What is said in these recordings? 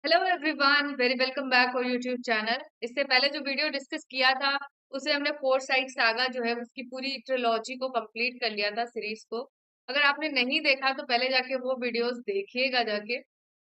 Hello everyone, very welcome back और YouTube channel. इससे पहले जो वीडियो डिस्कस किया था उसे हमने फोर साइड सागा जो है उसकी पूरी ट्रिलॉजी को कंप्लीट कर लिया था, सीरीज को। अगर आपने नहीं देखा तो पहले जाके वो वीडियोस देखिएगा जाके,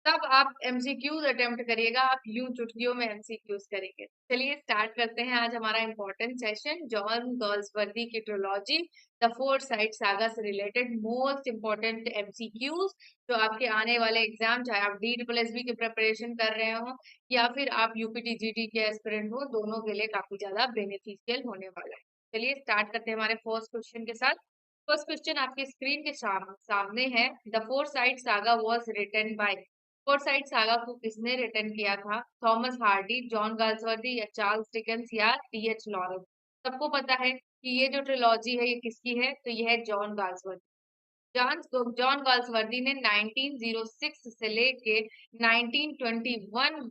तब आप एमसीक्यूज अटेम्प्ट करिएगा। आप यूं चुटकियों में एमसीक्यूज करेंगे। चलिए स्टार्ट करते हैं आज हमारा इंपॉर्टेंट सेशन, जॉन गर्ल्सवर्दी की trilogy the Forsyte saga से रिलेटेड मोस्ट इंपॉर्टेंट एमसीक्यूज जो आपके आने वाले एग्जाम, चाहे आप DSSB की प्रिपरेशन कर रहे हो या फिर आप यूपीटी जीटी के एस्पिरेंट हो, दोनों के लिए काफी ज्यादा बेनिफिशियल होने वाला है। चलिए स्टार्ट करते हैं हमारे फर्स्ट क्वेश्चन के साथ। फर्स्ट क्वेश्चन आपकी स्क्रीन के सामने है। The Forsyte Saga was written by. Forsyte Saga को किसने रिटन किया था? थॉमस हार्डी, जॉन गाल्सवर्दी या चार्ल्स डिकेंस या DH लॉरेंस? सबको पता है कि ये जो ट्रिलॉजी है ये किसकी है, तो ये है जॉन गाल्सवर्दी। जॉन गाल्सवर्दी ने 1906 से लेके 1921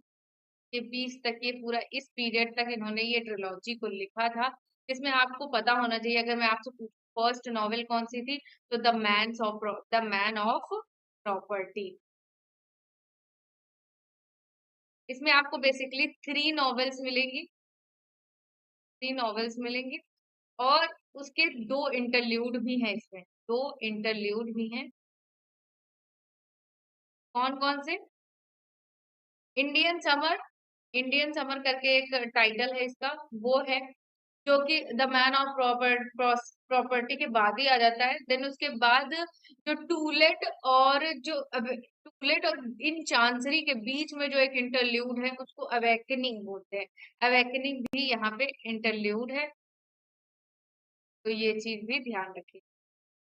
के बीच तक, ये पूरा इस पीरियड तक इन्होंने ये ट्रिलॉजी को लिखा था। इसमें आपको पता होना चाहिए, अगर मैं आपसे पूछूं फर्स्ट नॉवेल कौन सी थी, तो द मैन ऑफ प्रॉपर्टी। इसमें आपको बेसिकली थ्री नॉवेल्स मिलेंगी और उसके दो इंटरल्यूड भी हैं। इसमें दो इंटरल्यूड भी हैं। कौन कौन से? इंडियन समर, इंडियन समर करके एक टाइटल है इसका, वो है जो कि द मैन ऑफ प्रॉपर्टी के बाद ही आ जाता है। देन उसके बाद जो टूलेट और इन चांसरी के बीच में जो एक इंटरल्यूड है उसको अवेकनिंग बोलते हैं। अवेकनिंग भी यहाँ पे इंटरल्यूड है, तो ये चीज भी ध्यान रखिए।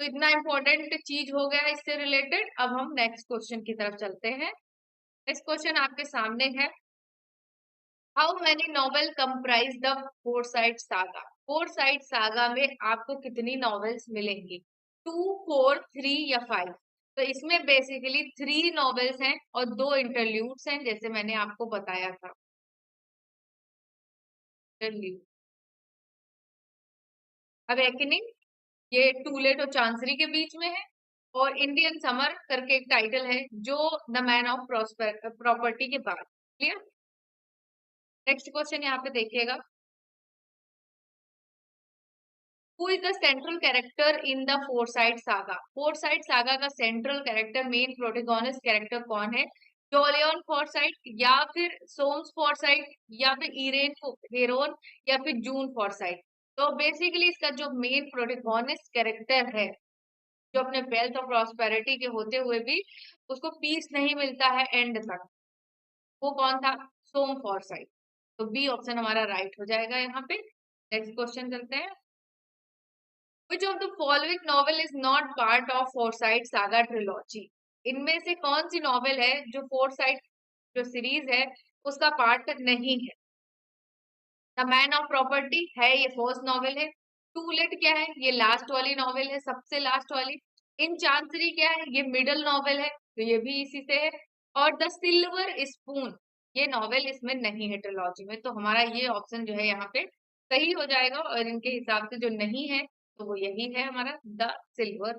तो इतना इंपॉर्टेंट चीज हो गया इससे रिलेटेड। अब हम नेक्स्ट क्वेश्चन की तरफ चलते हैं। नेक्स्ट क्वेश्चन आपके सामने है। How many novel comprise the Forsyte saga? Four side saga में आपको कितनी नॉवेल्स मिलेंगी? 2, 4, 3 या 5? तो इसमें बेसिकली 3 नॉवेल्स हैं और 2 इंटरल्यूड्स हैं, जैसे मैंने आपको बताया था। इंटरल्यूड अवेकनिंग, ये टूलेट और चांसरी के बीच में है। और इंडियन समर करके एक टाइटल है जो द मैन ऑफ प्रॉपर्टी के बाद। क्लियर? नेक्स्ट क्वेश्चन यहाँ पे देखिएगा। Who is the central character in the Forsyte saga? Forsyte saga का central character, main protagonist character कौन है? जोलियन फॉरसाइट या फिर सोम्स फॉरसाइट या फिर इरेन हेरोन या फिर जून फॉरसाइट? तो बेसिकली इसका जो मेन प्रोटेगोनिस्ट कैरेक्टर है, जो अपने वेल्थ और प्रॉस्पेरिटी के होते हुए भी उसको पीस नहीं मिलता है एंड तक, वो कौन था? सोम फॉरसाइट। तो बी ऑप्शन हमारा राइट हो जाएगा यहाँ पे। नेक्स्ट क्वेश्चन चलते हैं। Which of the following novel is not part of Forsyte Saga trilogy? इनमें से कौन सी नॉवेल है जो फोरसाइट जो सीरीज है उसका पार्ट नहीं है? द मैन ऑफ प्रॉपर्टी है, ये फर्स्ट नॉवेल है। टूलेट क्या है? ये लास्ट वाली नॉवेल है, सबसे लास्ट वाली। इन चांसरी क्या है? ये मिडल नॉवेल है, तो ये भी इसी से है। और द सिल्वर स्पून, ये नॉवेल इसमें नहीं है ट्रिलॉजी में, तो हमारा ये ऑप्शन जो है यहाँ पे सही हो जाएगा। और इनके हिसाब से जो नहीं है तो वो यही है हमारा the silver.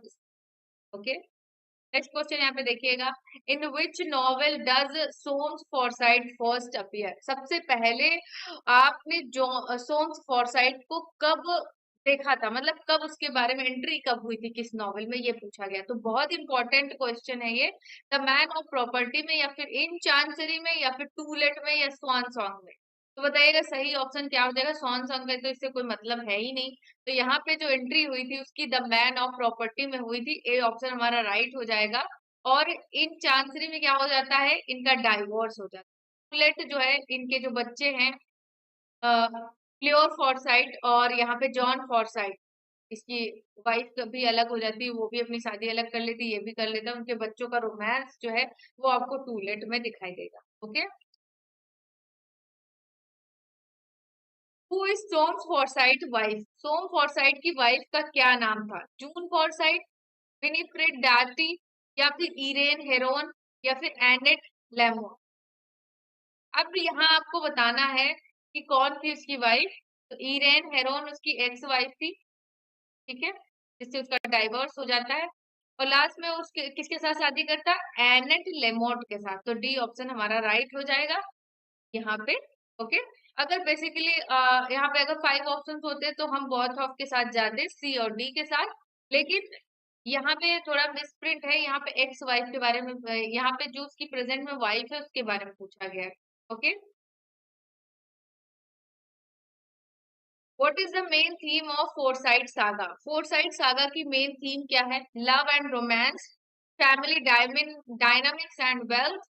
Okay, next question यहाँ पे देखिएगा। In which novel does Soames Forsyte first appear? सबसे पहले आपने जो सोम्स फॉरसाइट को कब देखा था, मतलब कब उसके बारे में एंट्री कब हुई थी, किस नॉवेल में, ये पूछा गया। तो बहुत इंपॉर्टेंट क्वेश्चन है ये। द मैन ऑफ प्रॉपर्टी में या फिर इन चांसरी में या फिर टूलेट में या स्वान सॉन्ग में? तो बताइएगा सही ऑप्शन क्या हो जाएगा। स्वान सॉन्ग का तो इससे कोई मतलब है ही नहीं, तो यहाँ पे जो एंट्री हुई थी उसकी द मैन ऑफ प्रॉपर्टी में हुई थी। ए ऑप्शन हमारा राइट हो जाएगा। और इन चांसरी में क्या हो जाता है? इनका डाइवोर्स हो जाता है। टूलेट जो है, इनके जो बच्चे हैं क्लियोर फॉरसाइट और यहाँ पे जॉन फॉरसाइट, इसकी वाइफ भी अलग हो जाती है, वो भी अपनी शादी अलग कर लेती है, ये भी कर लेता है। उनके बच्चों का रोमांस जो है वो आपको टूलेट में दिखाई देगा। Okay, who is Soames Forsyte wife? Soames Forsyte की वाइफ का क्या नाम था? जून फॉरसाइट, विनीफ्रेड डार्टी या फिर इरेन हेरोन या फिर एनेट लेमोन? अब यहाँ आपको बताना है कि कौन थी उसकी वाइफ। तो इरेन हेरोन उसकी एक्स वाइफ थी, ठीक है, जिससे उसका डाइवोर्स हो जाता है। और लास्ट में उसके किसके साथ शादी करता है, एनेट लेमोट के साथ। तो डी ऑप्शन हमारा राइट हो जाएगा यहाँ पे। ओके, अगर बेसिकली यहाँ पे अगर 5 ऑप्शंस होते तो हम बोथ ऑफ के साथ जाते, सी और डी के साथ, लेकिन यहाँ पे थोड़ा मिसप्रिंट है, यहाँ पे एक्स वाइफ के बारे में, यहाँ पे जो उसकी प्रेजेंट में वाइफ है उसके बारे में पूछा गया है। Okay, what is the main theme of Forsyte Saga? Forsyte Saga की मेन थीम क्या है? Love and romance, family dynamics and wealth,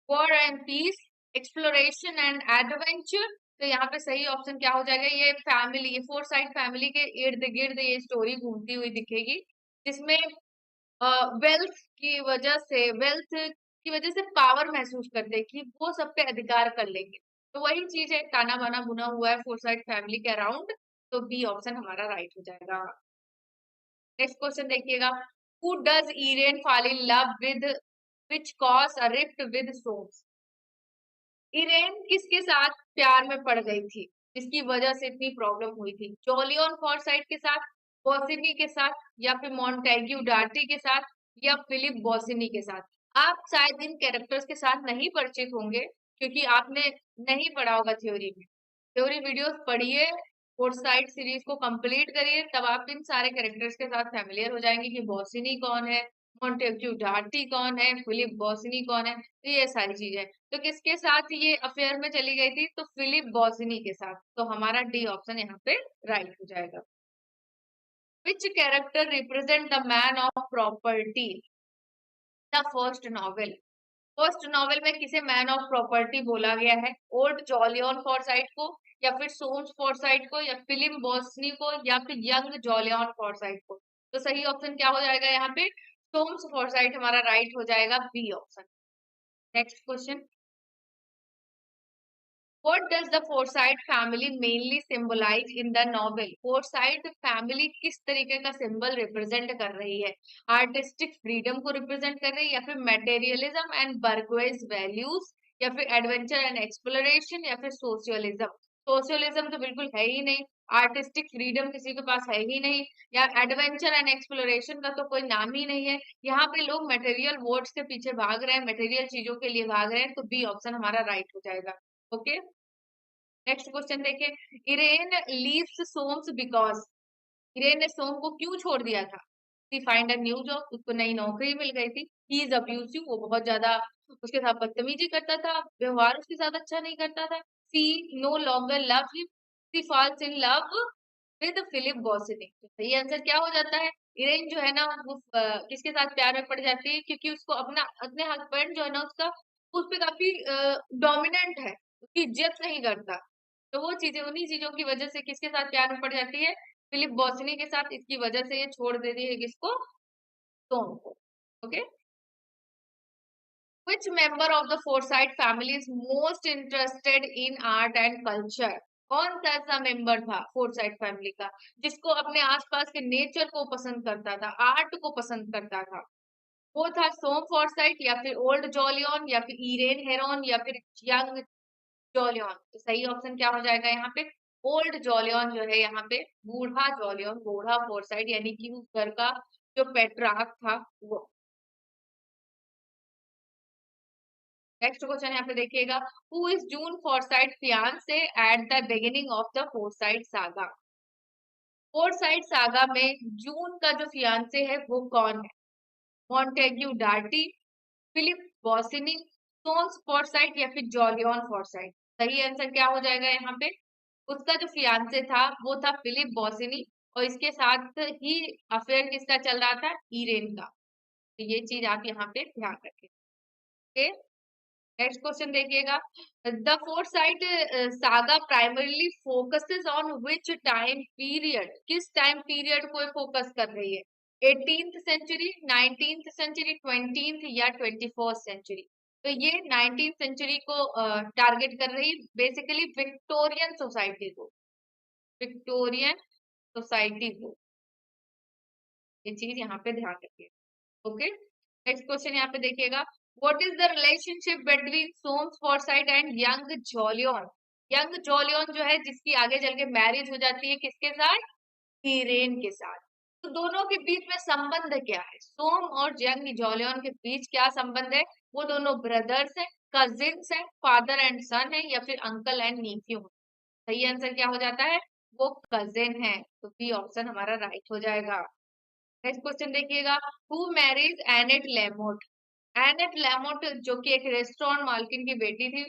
war and peace, exploration and adventure. तो यहाँ पे सही ऑप्शन क्या हो जाएगा? ये फैमिली, ये फोरसाइट फैमिली के इर्द गिर्द ये स्टोरी घूमती हुई दिखेगी, जिसमें वेल्थ की वजह से, वेल्थ की वजह से पावर महसूस करते हैं कि वो सब पे अधिकार कर लेंगे। तो वही चीज है, ताना बाना बुना हुआ है फोरसाइट फैमिली के अराउंड। तो बी ऑप्शन हमारा राइट हो जाएगा। नेक्स्ट क्वेश्चन देखिएगा, who does Irene fall in love with, which cause a rift with Soames? Irene किसके साथ प्यार में पड़ गई थी जिसकी वजह से इतनी प्रॉब्लम हुई थी? जॉलियन फॉरसाइट के साथ, बॉसिनी के साथ, या फिर मॉन्टेग्यू डार्टी के साथ, या फिलिप बॉसिनी के साथ? आप शायद इन कैरेक्टर्स के साथ नहीं परिचित होंगे क्योंकि आपने नहीं पढ़ा होगा थ्योरी में। थ्योरी वीडियोस पढ़िए, फोरसाइट सीरीज को कंप्लीट करिए, तब आप इन सारे कैरेक्टर्स के साथ फैमिलियर हो जाएंगे कि बॉसिनी कौन है, मॉन्टेग्यू डार्टी कौन है, फिलिप बॉसिनी कौन है। तो ये सारी चीजें, तो किसके साथ ये अफेयर में चली गई थी? तो फिलिप बॉसिनी के साथ। तो हमारा डी ऑप्शन यहाँ पे राइट हो जाएगा। विच character represent the man of property the first novel? First novel में किसे मैन ऑफ प्रॉपर्टी बोला गया है? ओल्ड जॉलियन फॉरसाइट को, या फिर सोम्स फॉरसाइट को, या फिलिप बॉसनी को, या फिर यंग जॉलियन फॉरसाइट को? तो सही ऑप्शन क्या हो जाएगा यहाँ पे? सोम्स फॉरसाइट हमारा राइट हो जाएगा, B option. Next question, What does the Forsyte family mainly symbolize in the novel? Forsyte family किस तरीके का सिंबल रिप्रेजेंट कर रही है? आर्टिस्टिक फ्रीडम को रिप्रेजेंट कर रही है, या फिर मटेरियलिज्म एंड बर्गवेज वैल्यूज, या फिर एडवेंचर एंड एक्सप्लोरेशन, या फिर सोशियलिज्म? सोशियलिज्म तो बिल्कुल है ही नहीं, आर्टिस्टिक फ्रीडम किसी के पास है ही नहीं, या एडवेंचर एंड एक्सप्लोरेशन का तो कोई नाम ही नहीं है। यहाँ पे लोग मटेरियल वर्ड्स के पीछे भाग रहे हैं, मटेरियल चीजों के लिए भाग रहे हैं। तो बी ऑप्शन हमारा राइट हो जाएगा। ओके, नेक्स्ट क्वेश्चन देखिए, इरेन लीव्स सोम्स बिकॉज, इरेन ने सोम को क्यों छोड़ दिया था? She find a new job, उसको नई नौकरी मिल गई थी। ही इज अब्यूसिव, वो बहुत ज्यादा उसके साथ बदतमीजी करता था, व्यवहार उसके साथ अच्छा नहीं करता था। She no longer love him, she falls in love with Philip Bosinney. तो सही आंसर क्या हो जाता है? इरेन जो है ना वो किसके साथ प्यार में पड़ जाती है? क्योंकि उसको अपना, अपने हस्बैंड जो है ना उसका, उस पे काफी डोमिनेंट है, उसकी इज्जत नहीं करता। तो वो चीजें, उन्हीं चीजों की वजह से किसके साथ प्यार में पड़ जाती है? फिलिप बॉसनी के साथ। इसकी वजह से ये छोड़ देती है किसको? टॉम को। Okay, which member of the Forsyte family is most interested in art and culture? कौन सा ऐसा मेंबर था फोरसाइट फैमिली का जिसको अपने आसपास के नेचर को पसंद करता था, आर्ट को पसंद करता था? वो था सोम फॉरसाइट, या फिर ओल्ड जॉलियन, या फिर इरेन हेरोन, या फिर यंग जॉलियन? तो सही ऑप्शन क्या हो जाएगा यहाँ पे? ओल्ड जॉलियन जो है यहाँ पे, बूढ़ा जॉलियन, बूढ़ा फोरसाइट, यानी कि उस घर का जो पेट्रार्क था वो। नेक्स्ट क्वेश्चन यहाँ पे देखिएगा, who is June Forsyte fiance at the beginning of the Forsyte Saga? Forsyte Saga में जून का जो फियांसे है वो कौन है? Montague Dartie, Philip Bosinney, Soames Forsyte, या फिर जॉलियन फॉरसाइट? सही आंसर क्या हो जाएगा यहाँ पे? उसका जो फियांसे था वो था फिलिप बॉसिनी, और इसके साथ ही अफेयर किसका चल रहा था? इरेन का। तो ये चीज आप यहाँ पे ध्यान रखें। ओके, नेक्स्ट क्वेश्चन देखिएगा, the Forsyte saga primarily focuses on which time period? किस टाइम पीरियड को फोकस कर रही है? 18th century, 19th century, 20th, या 21st सेंचुरी? तो ये 19th सेंचुरी को टारगेट कर रही, बेसिकली विक्टोरियन सोसाइटी को, विक्टोरियन सोसाइटी को। ये चीज यहाँ पे ध्यान रखिए। ओके, नेक्स्ट क्वेश्चन यहाँ पे देखिएगा, what is the relationship between Soames Forsyte and young Jolyon? Young Jolyon जो है जिसकी आगे चल के मैरिज हो जाती है किसके साथ? इरेन के साथ। तो दोनों के बीच में संबंध क्या है? सोम और यंग जॉलियन के बीच क्या संबंध है? वो दोनों ब्रदर्स हैं, कजिन्स हैं, फादर एंड सन है, या फिर अंकल एंड नीफ्यू। सही आंसर क्या हो जाता है? वो कजिन है। तो बी ऑप्शन हमारा राइट हो जाएगा। नेक्स्ट क्वेश्चन देखिएगा, हु मैरिज एनेट लेमोट? एनेट लेमोट जो कि एक रेस्टोरेंट मालकिन की बेटी थी,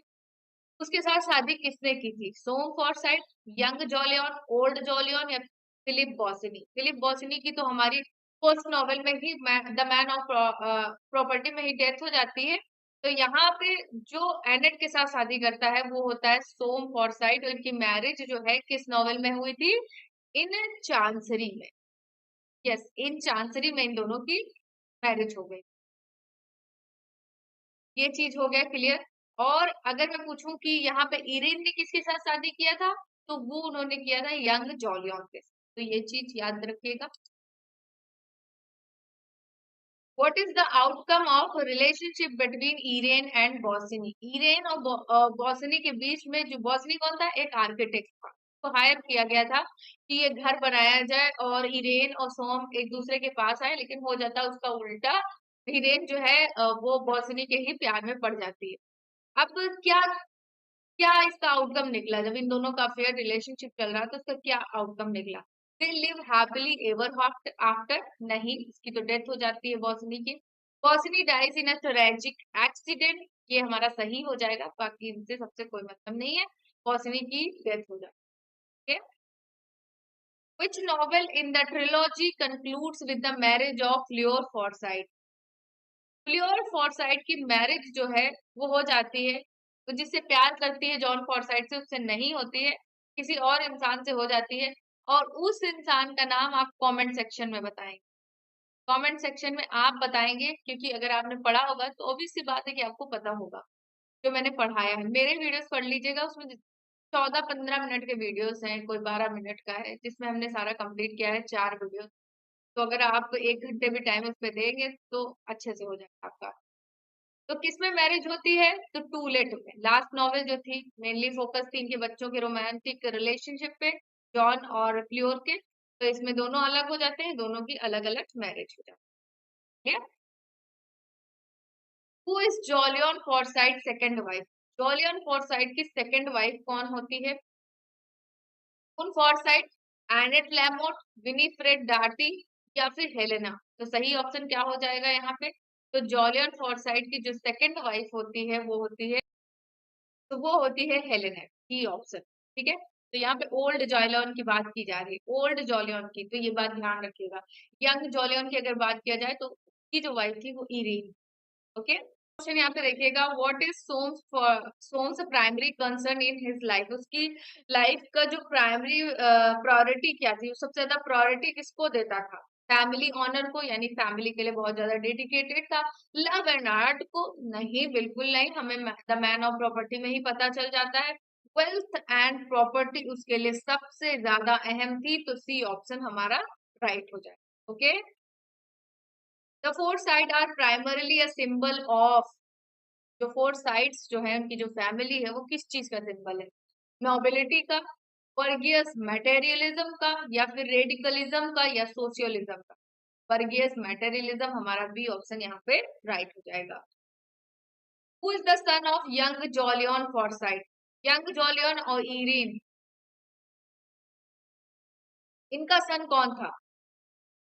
उसके साथ शादी किसने की थी? सोम फॉरसाइट, यंग जॉलियन, ओल्ड जॉलियन, या फिलिप बॉसिनी? फिलिप बॉसिनी की तो हमारी फर्स्ट नॉवेल में ही द मैन ऑफ प्रॉपर्टी में ही डेथ हो जाती है। तो यहाँ पे जो एनेट के साथ शादी करता है वो होता है सोम फॉरसाइट, और इनकी मैरिज जो है किस नॉवेल में हुई थी? इन चांसरी में। यस, इन चांसरी में इन दोनों की मैरिज हो गई। ये चीज हो गया क्लियर। और अगर मैं पूछूं कि यहाँ पे इरेन ने किसके साथ शादी किया था, तो वो उन्होंने किया था यंग जॉलियन के साथ। तो ये चीज याद रखिएगा। What is the outcome of relationship between Irene and Bosinney? Irene और बॉसिनी के बीच में, जो बॉसिनी कौन था? एक आर्किटेक्ट था, तो हायर किया गया था कि ये घर बनाया जाए, और इरेन और सोम एक दूसरे के पास आए, लेकिन हो जाता उसका उल्टा। इरेन जो है वो बॉसिनी के ही प्यार में पड़ जाती है। अब क्या क्या इसका आउटकम निकला? जब इन दोनों का फेयर रिलेशनशिप चल रहा था, तो उसका क्या आउटकम निकला? They live happily ever after? नहीं, इसकी तो डेथ हो जाती है बॉसनी की। Bosinney dies in a tragic accident, ये हमारा सही हो जाएगा, बाकी इनसे सबसे कोई मतलब नहीं है। बॉसनी की डेथ हो जाती है। Which novel in the trilogy concludes with the marriage of Leo Forsyth? क्लियोर फॉरसाइट की मैरिज जो है वो हो जाती है, तो जिससे प्यार करती है जॉन फॉरसाइट से, उससे नहीं होती है, किसी और इंसान से हो जाती है। और उस इंसान का नाम आप कमेंट सेक्शन में बताएंगे। कमेंट सेक्शन में आप बताएंगे, क्योंकि अगर आपने पढ़ा होगा तो ऑब्वियस सी बात है कि आपको पता होगा। जो मैंने पढ़ाया है, मेरे वीडियोस पढ़ लीजिएगा, उसमें 14-15 मिनट के वीडियोस हैं, कोई 12 मिनट का है, जिसमें हमने सारा कंप्लीट किया है, 4 वीडियो। तो अगर आप 1 घंटे भी टाइम उस पर देंगे तो अच्छे से हो जाएगा आपका। तो किसमें मैरिज होती है? तो टू लेट में। लास्ट नॉवेल जो थी मेनली फोकस थी इनके बच्चों के रोमांटिक रिलेशनशिप पे, जॉन और फ्लियोर के। तो इसमें दोनों अलग हो जाते हैं, दोनों की अलग अलग मैरिज हो जाती है। Who is Jolyon Forsyte second wife? Jolyon Forsyte की सेकंड वाइफ कौन होती है? June Forsyte, Annette Lamotte, Winifred Dartie, या फिर हेलेना? तो सही ऑप्शन क्या हो जाएगा यहाँ पे? तो जॉलियन फॉरसाइट की जो सेकंड वाइफ होती है वो होती है, तो वो होती है हेलेना। की ऑप्शन। ठीक है, तो यहाँ पे ओल्ड जॉलियन की बात की जा रही है, ओल्ड जॉलियन की, तो ये बात ध्यान रखिएगा। यंग जॉलियन की अगर बात किया जाए तो उसकी जो वाइफ थी वो इरीन। ओके, क्वेश्चन यहाँ पे देखिएगा, what is Soames primary concern in his life? उसकी लाइफ का जो प्राइमरी प्रायोरिटी क्या थी? वो सबसे ज्यादा प्रायोरिटी किसको देता था? फैमिली ऑनर को, यानी फैमिली के लिए बहुत ज्यादा डेडिकेटेड था। लव एंड आर्ट को? नहीं, बिल्कुल नहीं, हमें द मैन ऑफ प्रॉपर्टी में ही पता चल जाता है। वेल्थ एंड प्रॉपर्टी उसके लिए सबसे ज्यादा अहम थी, तो सी ऑप्शन हमारा राइट हो जाए। Okay, the Forsyte are primarily a symbol of? जो फोर साइड्स जो है उनकी जो फैमिली है वो किस चीज का सिंबल है? नोबिलिटी का, वर्गियस मटेरियलिज्म का, या फिर रेडिकलिज्म का, या सोशियलिज्म का? वर्गियस मटेरियलिज्म हमारा बी ऑप्शन यहाँ पे राइट हो जाएगा। Who is the son of young Jolyon Forsyte? Young Jolyon और इरीन, इनका सन कौन था?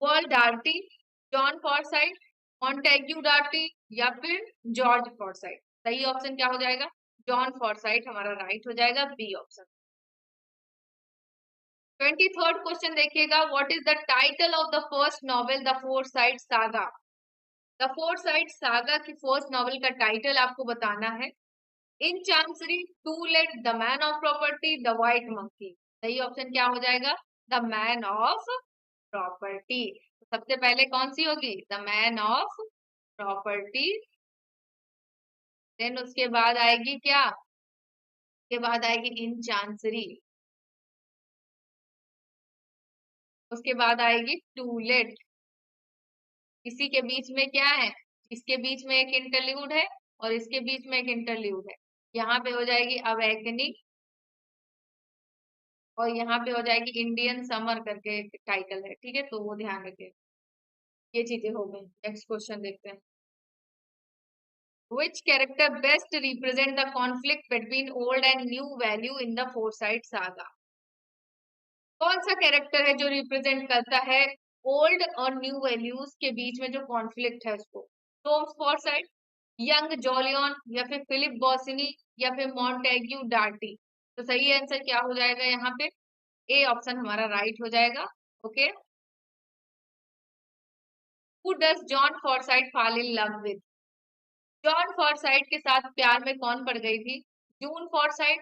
Paul Dartie, Jon Forsyte, Montague Dartie, या फिर जॉर्ज फॉरसाइट? सही ऑप्शन क्या हो जाएगा? जॉन फॉरसाइट हमारा राइट हो जाएगा, बी ऑप्शन। 23rd क्वेश्चन देखिएगा, what is the title of the first novel the Forsyte saga? The Forsyte saga की फर्स्ट नॉवेल का टाइटल आपको बताना है। In Chancery, to let, the man of property, the white monkey? सही option क्या हो जाएगा? The man of property. सबसे पहले कौन सी होगी? The man of property. Then उसके बाद आएगी क्या? उसके बाद आएगी इन चांसरी। उसके बाद आएगी टू लेट। इसी के बीच में क्या है? इसके बीच में एक इंटरल्यूड है, और इसके बीच में एक इंटरल्यूड है। यहाँ पे हो जाएगी अवेकनिंग, और यहाँ पे हो जाएगी इंडियन समर करके एक टाइटल है, ठीक है, तो वो ध्यान रखें। ये चीजें हो गई। नेक्स्ट क्वेश्चन देखते हैं। Which character best represent the conflict between old and new value in the Foresight saga? कौन सा कैरेक्टर है जो रिप्रेजेंट करता है ओल्ड और न्यू वैल्यूज के बीच में जो कॉन्फ्लिक्ट है उसको? टॉम्स फॉरसाइट, यंग जॉलियन, या फिर फिलिप बॉसिनी, या फिर मॉन्टेग्यू डार्टी? तो सही आंसर क्या हो जाएगा यहाँ पे? ए ऑप्शन हमारा राइट हो जाएगा। Okay. Who does John Forsyte fall in love with? John Forsyte के साथ प्यार में कौन पड़ गई थी? जून फॉरसाइट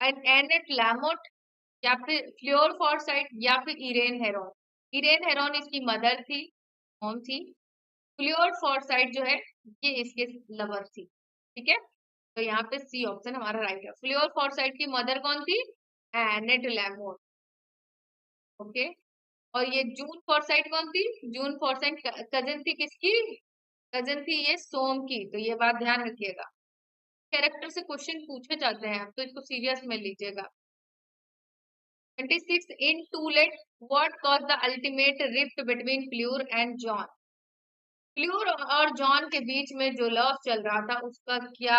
एंड एनेट लैमोट, या फिर फ्लोर फॉरसाइट, या फिर इरेन हेरोन? इरेन हेरोन इसकी मदर थी, मॉम थी। फ्लोर फॉरसाइट जो है ये इसके लवर थी, ठीक है। तो यहाँ पे सी ऑप्शन हमारा राइट है। फ्लोर फॉरसाइट की मदर कौन थी? एनेट लैमोट। ओके। और ये जून फॉरसाइट कौन थी? जून फॉरसाइट कजन थी किसकी? कजन थी ये सोम की, तो ये बात ध्यान रखिएगा। कैरेक्टर से क्वेश्चन पूछे जाते हैं, तो इसको सीरियस में लीजिएगा। 26 in Toolet, what caused the ultimate rift between Fleur and John? Fleur और जॉन के बीच में जो लव चल रहा था उसका क्या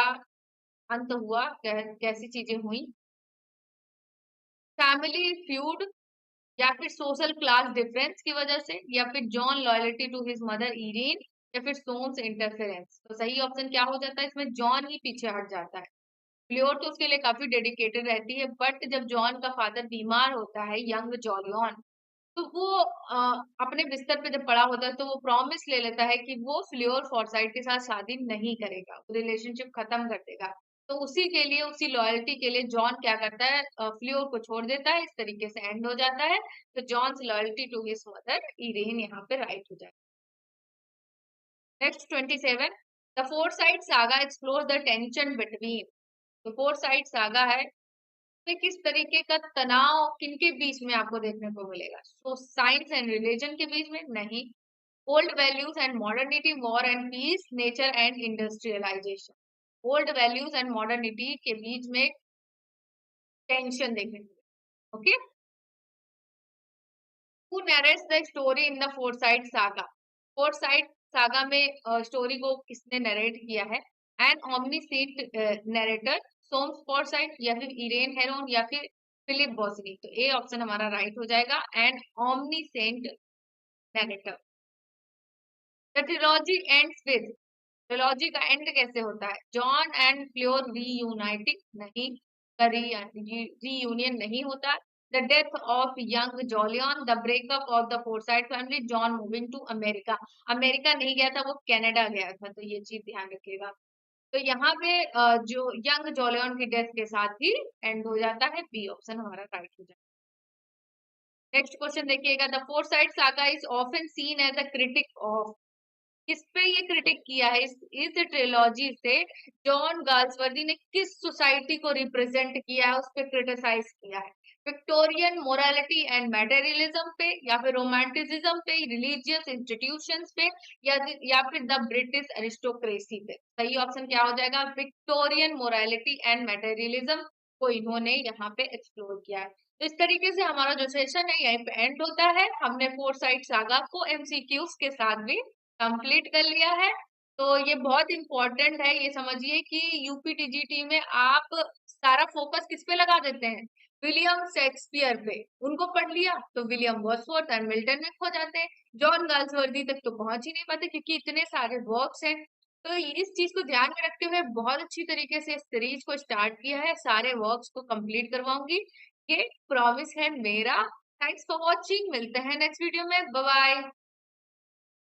अंत हुआ, कैसी चीजें हुई? फैमिली फ्यूड, या फिर सोशल क्लास डिफरेंस की वजह से, या फिर Jon loyalty to his mother Irene, या फिर सोम्स इंटरफेरेंस? तो सही ऑप्शन क्या हो जाता है इसमें? जॉन ही पीछे हट जाता है। फ्लियोर तो उसके लिए काफी डेडिकेटेड रहती है, बट जब जॉन का फादर बीमार होता है, यंग जॉलियन, तो वो अपने बिस्तर पे जब पड़ा होता है तो वो प्रॉमिस ले लेता है कि वो फ्लियोर फॉरसाइट के साथ शादी नहीं करेगा, रिलेशनशिप खत्म कर देगा। तो उसी के लिए, उसी लॉयल्टी के लिए जॉन क्या करता है? फ्लियोर को छोड़ देता है। इस तरीके से एंड हो जाता है। तो Jon's loyalty to his mother Irene यहाँ पे राइट हो जाएगा। Next 27, the Forsyte saga explore the tension between. तो फोरसाइट सागा है में किस तरीके का तनाव किनके बीच में आपको देखने को मिलेगा? सो साइंस एंड रिलीजन के बीच में? नहीं। Old values and modernity, war and peace, nature and industrialisation? Old values and modernity के बीच में टेंशन देखने को मिलेगा। Okay. Who narrates the story in the Forsyte Saga? Forsyte Saga में स्टोरी को किसने नरेट किया है? An omniscient narrator, Soames Forsyte, या फिर इरेन हेरोन, या फिर फिलिप बॉसनी? तो ए ऑप्शन हमारा राइट हो जाएगा, an omniscient narrator. The trilogy ends with, trilogy का एंड कैसे होता है? Jon and Fleur reuniting? नहीं। रीयूनियन नहीं होता। The death of young Jolyon, the breakup of the Forsyte family, Jon moving to America? America नहीं गया था, वो कनाडा गया था, तो ये चीज ध्यान रखिएगा। तो यहाँ पे जो यंग जॉलियन की डेथ के साथ ही एंड हो जाता है। बी ऑप्शन हमारा राइट हो जाता है। नेक्स्ट क्वेश्चन देखिएगा। The Forsyte Saga is often seen as a critique of? किस पे ये क्रिटिक किया है? इस ट्रिलॉजी से जॉन गाल्सवर्दी ने किस सोसाइटी को रिप्रेजेंट किया है, उस पर क्रिटिसाइज किया है? विक्टोरियन मोरालिटी एंड मटेरियलिज्म पे, या फिर रोमांटिसिज्म पे, रिलीजियस इंस्टीट्यूशंस पे, या फिर द ब्रिटिश एरिस्टोक्रेसी पे? सही ऑप्शन क्या हो जाएगा? विक्टोरियन मोरालिटी एंड मटेरियलिज्म को इन्होंने यहाँ पे एक्सप्लोर किया है। तो इस तरीके से हमारा जो सेशन है यहीं पे एंड होता है। हमने फोरसाइट सागा को एमसीक्यूज के साथ भी कंप्लीट कर लिया है। तो ये बहुत इंपॉर्टेंट है, ये समझिए कि यूपीटीजीटी में आप सारा फोकस किस पे लगा देते हैं? विलियम शेक्सपियर पे। उनको पढ़ लिया तो विलियम वर्ड्सवर्थ एंड मिल्टन में खो जाते हैं, जॉन गाल्सवर्दी तक तो पहुंच ही नहीं पाते क्योंकि इतने सारे वर्क्स हैं। तो इस चीज को ध्यान में रखते हुए बहुत अच्छी तरीके से इस सीरीज को स्टार्ट किया है, सारे वर्क्स को कंप्लीट करवाऊंगी, ये प्रॉमिस है मेरा। थैंक्स फॉर वॉचिंग, मिलते हैं नेक्स्ट वीडियो में, बाय बाय।